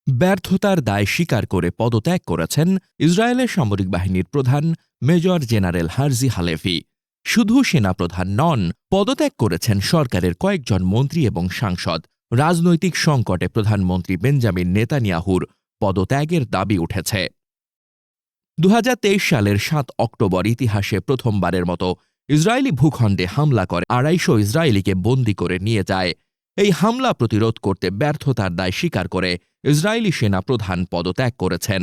ব্যর্থতার দায় স্বীকার করে পদত্যাগ করেছেন ইসরায়েলের সামরিক বাহিনীর প্রধান মেজর জেনারেল হারজি হালেভি। শুধু সেনাপ্রধান নন, পদত্যাগ করেছেন সরকারের কয়েকজন মন্ত্রী এবং সাংসদ। রাজনৈতিক সংকটে প্রধানমন্ত্রী বেঞ্জামিন নেতানিয়াহুর পদত্যাগের দাবি উঠেছে। ২০২৩ সালের ৭ অক্টোবর ইতিহাসে প্রথমবারের মতো ইসরায়েলি ভূখণ্ডে হামলা করে ২৫০ ইসরায়েলিকে বন্দী করে নিয়ে যায়। এই হামলা প্রতিরোধ করতে ব্যর্থতার দায় স্বীকার করে ইসরায়েলি সেনা প্রধান পদত্যাগ করেছেন।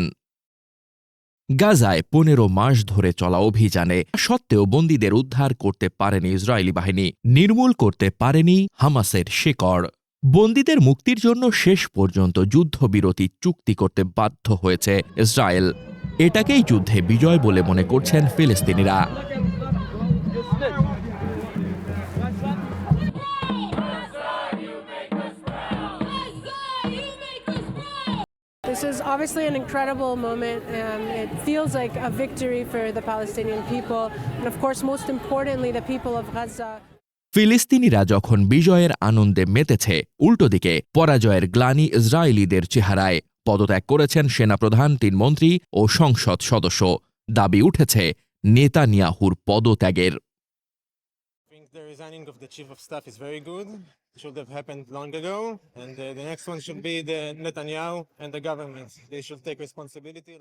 গাজায় ১৫ মাস ধরে চলা অভিযানে সত্ত্বেও বন্দীদের উদ্ধার করতে পারেনি ইসরায়েলি বাহিনী, নির্মূল করতে পারেনি হামাসের শেকড়। বন্দীদের মুক্তির জন্য শেষ পর্যন্ত যুদ্ধবিরতি চুক্তি করতে বাধ্য হয়েছে ইসরায়েল। এটাকেই যুদ্ধে বিজয় বলে মনে করছেন ফিলিস্তিনিরা। This is obviously an incredible moment. It feels like a victory for the Palestinian people, and of course, most importantly, the people of Gaza. ফিলিস্তিনিরা যখন বিজয়ের আনন্দে মেতেছে, উল্টো দিকে পরাজয়ের গ্লানি ইসরায়েলিদের চেহারায়। পদত্যাগ করেছেন সেনাপ্রধান, ৩ মন্ত্রী ও সংসদ সদস্য। দাবি উঠেছে নেতানিয়াহুর পদত্যাগের। The resigning of the chief of staff is very good. It should have happened long ago, and the next one should be the Netanyahu and the government. They should take responsibility.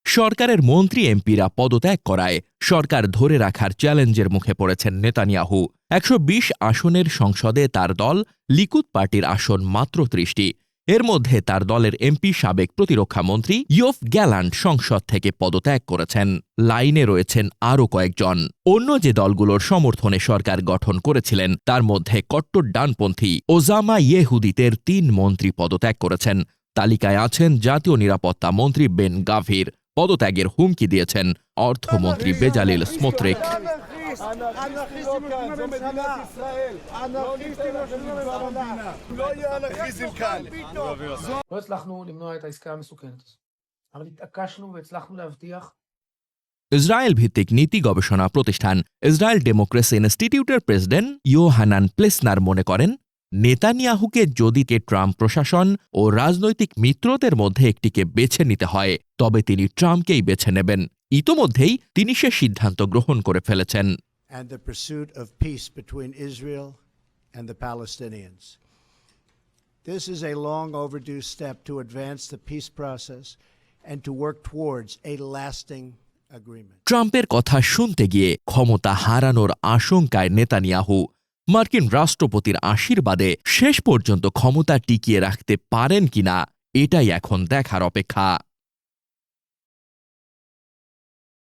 সরকারের মন্ত্রী এমপিরা পদত্যাগ করায় সরকার ধরে রাখার চ্যালেঞ্জের মুখে পড়েছেন নেতানিয়াহু। ১২০ আসনের সংসদে তার দল লিকুদ পার্টির আসন মাত্র ৩০টি। এর মধ্যে তার দলের এমপি সাবেক প্রতিরক্ষা মন্ত্রী ইয়োভ গ্যালান্ট সংসদ থেকে পদত্যাগ করেছেন। লাইনে রয়েছেন আরও কয়েকজন। অন্য যে দলগুলোর সমর্থনে সরকার গঠন করেছিলেন তার মধ্যে কট্টর ডানপন্থী ওজামা ইয়েহুদিতের ৩ মন্ত্রী পদত্যাগ করেছেন। তালিকায় আছেন জাতীয় নিরাপত্তা মন্ত্রী বেন গাভির। পদত্যাগের হুমকি দিয়েছেন অর্থমন্ত্রী বেজালিল স্মোত্রিক। לא הצלחנו למנוע את העסקה המסוכנת הזאת, אבל התעקשנו והצלחנו להבטיח ইসরায়েল ভিত্তিক নীতি গবেষণা প্রতিষ্ঠান ইসরায়েল ডেমোক্রেসি ইনস্টিটিউটের প্রেসিডেন্ট ইয়োহানান প্লেসনার মনে করেন, নেতানিয়াহুকে যদি ট্রাম্প প্রশাসন ও রাজনৈতিক মিত্রদের মধ্যে একটিকে বেছে নিতে হয়, তবে তিনি ট্রাম্পকেই বেছে নেবেন। ইতোমধ্যেই তিনি সে সিদ্ধান্ত গ্রহণ করে ফেলেছেন। And the pursuit of peace between Israel and the Palestinians. This is a long overdue step to advance the peace process and to work towards a lasting agreement. ট্রাম্পের কথা শুনতে গিয়ে ক্ষমতা হারানোর আশঙ্কায় নেতানিয়াহু। মার্কিন রাষ্ট্রপতির আশীর্বাদে শেষ পর্যন্ত ক্ষমতা টিকিয়ে রাখতে পারেন কিনা, এটাই এখন দেখার অপেক্ষা।